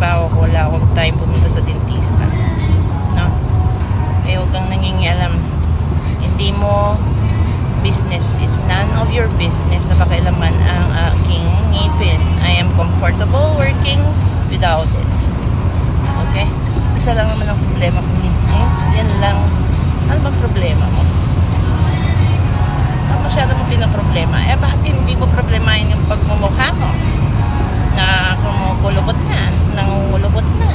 trabaho ko, wala akong time pumunta sa dentista. No? Eh, huwag kang nangingialam. Hindi mo business. It's none of your business na pakialaman ang aking ngipin. I am comfortable working without it. Okay? Isa lang naman ang problema ko. Yan lang. Ano bang problema mo? Masyado mo pinaproblema. Eh, bakit hindi mo problemahin yung pagmumukha mo? Na kumukulubot na, nangungulubot na.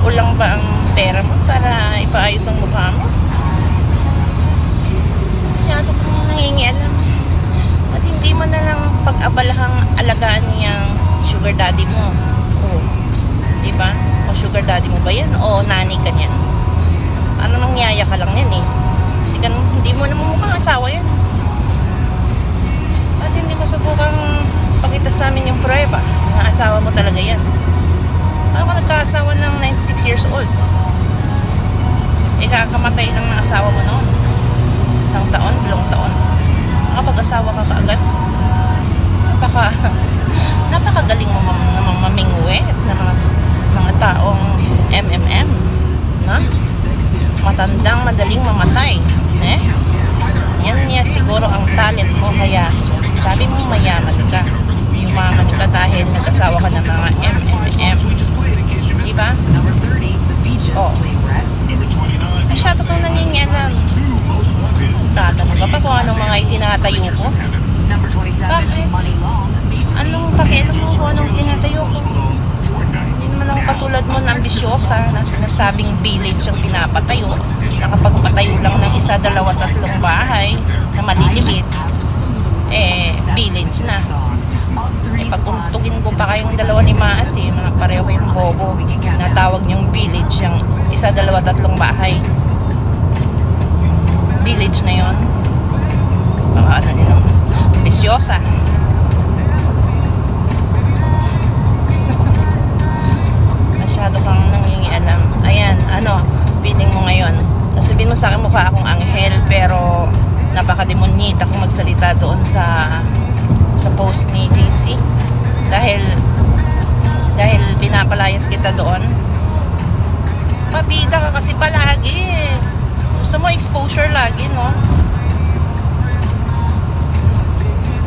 Kulang ba ang pera mo para ipaayos ang mukha mo? Masyado kong nangingialam. At hindi mo na lang pag-abalahang alagaan niyang sugar daddy mo. O, diba? O sugar daddy mo ba yan? O nani ka niyan? Ano mangyaya ka lang yan eh? Hindi mo naman mukhang asawa yan. At hindi mo subukang pakita sa amin yung prueba na asawa mo talaga yan. Ano ka nagkaasawa ng 96 years old? Ikakamatay lang ng asawa mo noon. 1 taon, 2 taon. Nakapag-asawa ka kaagad. Napakagaling mo naman mamingwit na mga taong MMM. Na? Matandang madaling mamatay. Eh? Yan niya siguro ang talent mo, kaya sabi mo mayaman ka. Yumaman ka dahil nag-asawa ka ng mga MMM. Diba? Oh. Masyado kang nangingialam. Tatanong ka pa kung anong mga itinatayo ko. Bakit? Anong pakialam mo kung anong itinatayo ko? Hindi naman ako katulad mo na ambisyosa na sinasabing village ang pinapatayo. Nakapagpatayo lang ng 1, 2, 3 bahay na maliliit. Eh, village na. Eh, pag untugin ko pa kayong 2 ni Maas eh, mga pareho kayong bobo. Natawag niyong village yung 1, 2, 3 bahay. Village na yon. Baka ano nila, ambisyosa. Masyado kang nangingialam. Ayan, ano, feeling mo ngayon. Sabihin mo sa akin mukha akong anghel, pero napaka-demonita kung magsalita doon sa post ni JC. Dahil pinapalayas kita doon. Pabida ka kasi palagi. Gusto mo exposure lagi, no?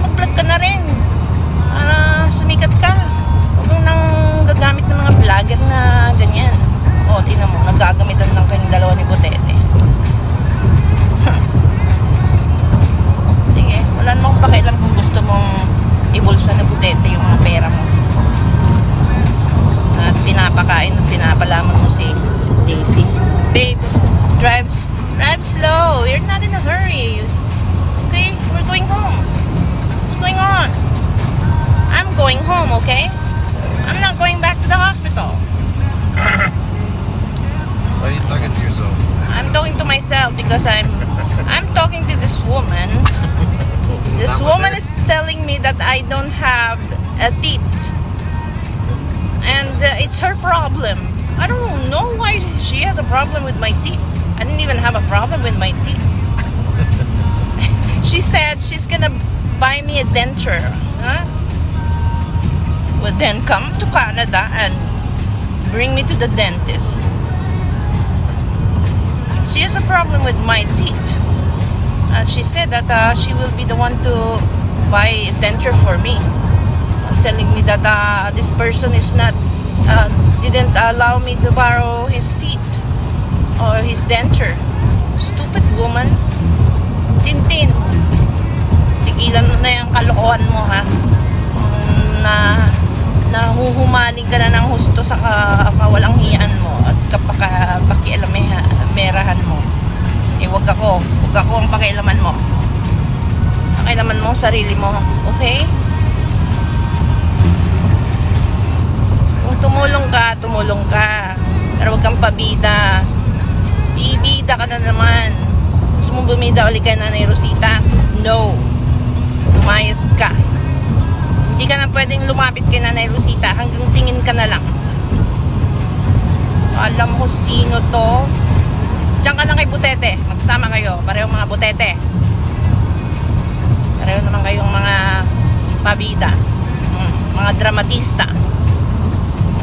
Mag-vlog ka na rin. Sumikat ka. Huwag nang gagamit ng mga vlogger na ganyan. O, tingnan mo, naggagamitan lang kayong 2 ni Butete. Sige, wala namang pakialam kung gusto mong ibulsa na Butete yung mga pera mo. At pinapakain at pinapalaman mo si JC. Babe, drive slow. You're not in a hurry. Okay? We're going home. What's going on? I'm going home, okay? I'm not going back to the hospital. Why are you talking to yourself? I'm talking to myself because I'm talking to this woman. This woman is telling me that I don't have a teeth. And it's her problem. I don't know why she has a problem with my teeth. I didn't even have a problem with my teeth. She said she's gonna buy me a denture. Huh? Well, then come to Canada and bring me to the dentist. She has a problem with my teeth. She said that she will be the one to buy a denture for me. Telling me that this person is not didn't allow me to borrow his teeth or his denture. Stupid woman. Tintin. Tigilan mo na yung kalokohan mo, ha? Nahuhumaling ka na ng husto sa kawalang hiyaan mo at pakialamerahan mo. Eh, wag ako ang pakialaman mo. Pakialaman mo sarili mo, okay? Kung tumulong ka. Pero wag kang pabida. Ibida ka na naman. Gusto mong bumida ulit kay Nanay Rosita? No. Lumayas ka. Hindi ka na pwedeng lumapit kay Nanay Rosita. Hanggang tingin ka na lang. Alam mo sino to? Diyan ka lang kay Butete. Magsama kayo. Pareho mga Butete. Pareho naman kayong mga pabida. Mga dramatista.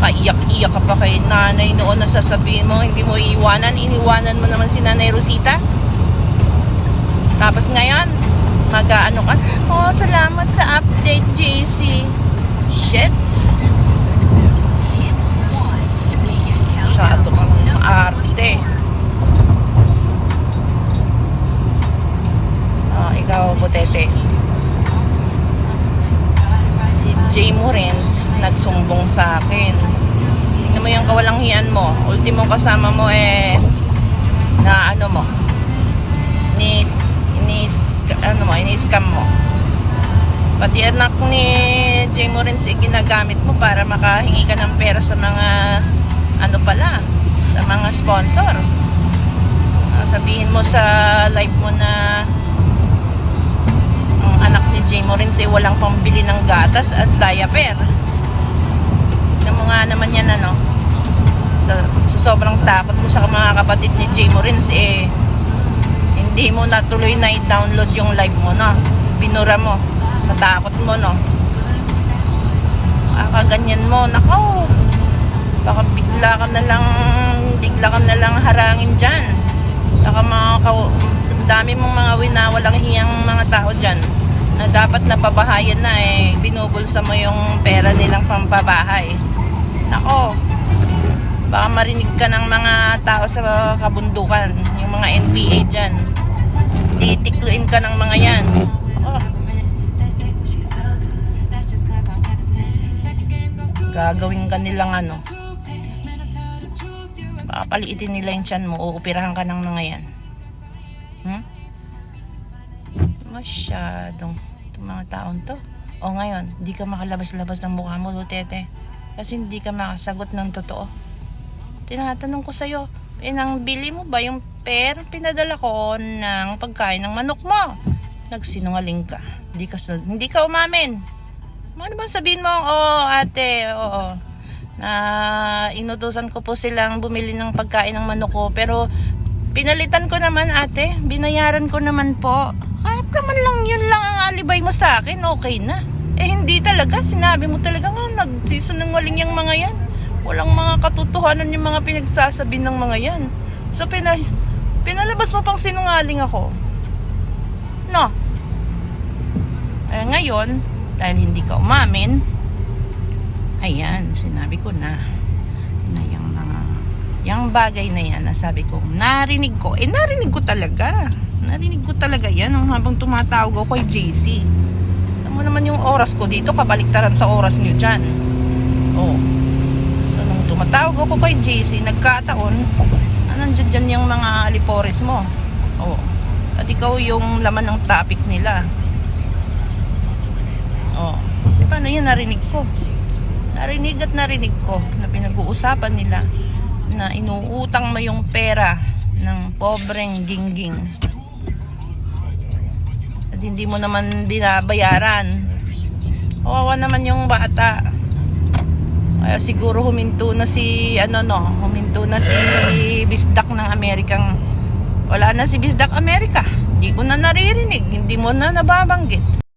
Kaiyak-iyak ka pa kay nanay noon na sasabihin mo, hindi mo iiwanan. Iniwanan mo naman si Nanay Rosita. Tapos ngayon, mag-ano ka, oh, salamat sa update, JC. Shit. Masyado kang maarte. Ikaw, Butete. Si Jay Morens nagsumbong sa akin. Tingnan mo yung kawalanghian mo. Ultimo kasama mo na ano mo, ini-scam mo. Pati anak ni Jay Morens ginagamit mo para makahingi ka ng pera sa mga sa mga sponsor. Sabihin mo sa live mo na ang anak ni Jay Morens walang pambili ng gatas at diaper. Tignan mo nga naman yan, ano. So sobrang takot mo sa mga kapatid ni Jay Morens, hindi mo natuloy na i-download yung live mo, no? Binura mo sa takot mo, no? Ganyan mo, nako, baka bigla ka na lang harangin dyan. Saka dami mong mga winawalang hiyang mga tao dyan na dapat napabahayan na, binubulsa mo yung pera nilang pampabahay. Nako, baka marinig ka ng mga tao sa kabundukan, yung mga NPA dyan. Titikluin ka ng mga yan. Gagawin ka nilang ano, baka paliitin nila yung tiyan mo, uupirahan ka ng mga yan. Masyadong itong mga taon to. O ngayon, di ka makalabas-labas ng mukha mo, Lutete, kasi hindi ka makasagot ng totoo. Tinatanong ko sa'yo, nang bili mo ba yung pera pinadala ko ng pagkain ng manok mo? Nagsinungaling ka. Hindi ka umamin. Ano ba sabihin mo? Ate, na inutusan ko po silang bumili ng pagkain ng manok ko, pero pinalitan ko naman, ate. Binayaran ko naman po. Kahit naman lang yun lang ang alibay mo sa akin, okay na. Hindi talaga. Sinabi mo talaga nga, nagsisinungaling yung mga yan. Walang mga katotohanan yung mga pinagsasabi ng mga yan. So, pinalabas mo pang sinungaling ako. No? Ngayon, dahil hindi ka umamin, ayan, sinabi ko na yung bagay na yan, nasabi ko, narinig ko talaga yan habang tumatawag ako kay JC. Alam mo naman yung oras ko dito, kabaliktaran sa oras nyo dyan. So nung tumatawag ako kay JC, nagkataon nandiyan dyan yung mga alipores mo. At ikaw yung laman ng topic nila. Paano yun? Narinig ko na pinag-uusapan nila na inuutang mo yung pera ng pobreng gingging at hindi mo naman binabayaran. Kawawa naman yung bata. Kaya siguro huminto na si Bisdak ng Amerikang, wala na si Bisdak Amerika, hindi ko na naririnig, hindi mo na nababanggit.